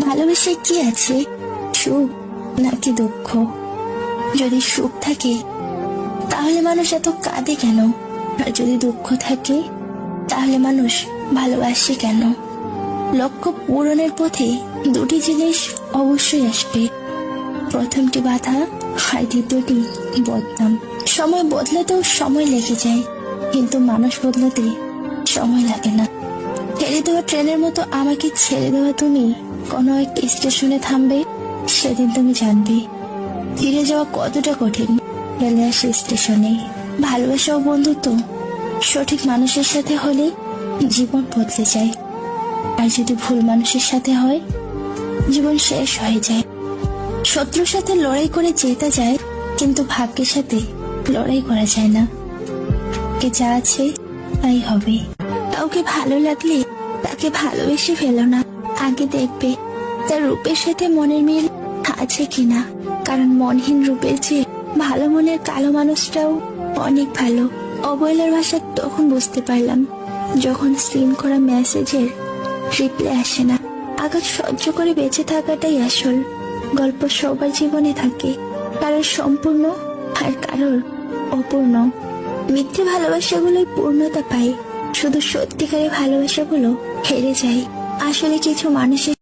ভালোবাসায় কি আছে, সুখ নাকি দুঃখ? যদি সুখ থাকে তাহলে মানুষ এত কাঁদে কেন? আর যদি দুঃখ থাকে তাহলে মানুষ ভালোবাসে কেন? লক্ষ্য পূরণের পথে দুটি জিনিস অবশ্যই আসবে। প্রথমটি বাধা আর দ্বিতীয়টি বদনাম। সময় বদলাতেও সময় লেগে যায়, কিন্তু মানুষ বদলাতে সময় লাগে না। ছেড়ে দেওয়া ট্রেনের মতো আমাকে ছেড়ে দেওয়া তুমি কোনো এক স্টেশনে থামবে, সেদিন তুমি জানবে ফিরে যাওয়া কতটা কঠিন। গেলে আসে স্টেশনে। ভালোবাসা ও বন্ধুত্ব সঠিক মানুষের সাথে হলে জীবন বদলে যায়, আর যদি ভুল মানুষের সাথে হয় জীবন শেষ হয়ে যায়। শত্রুর সাথে লড়াই করে জেতা যায়, কিন্তু ভাগ্যের সাথে লড়াই করা যায় না। কে যা আছে তাই হবে। কাউকে ভালো লাগলে তাকে ভালোবেসে ফেলো না, আগে দেখবে তার রূপের সাথে মনের মিল আছে কিনা। কারণ মনহীন রূপের চেয়ে ভালো মনের কালো মানুষটাও অনেক ভালো। অবহেলার ভাষা তখন বুঝতে পারলাম যখন সিন করা মেসেজের রিপ্লাই আসে না। আঘাত সহ্য করে বেঁচে থাকাটাই আসল গল্প। সবার জীবনে থাকে, কারোর সম্পূর্ণ আর কারোর অপূর্ণ। মিথ্যে ভালোবাসাগুলোই পূর্ণতা পায়, শুধু সত্যিকারের ভালোবাসাগুলো হেরে যায়। আসলে কিছু মানুষের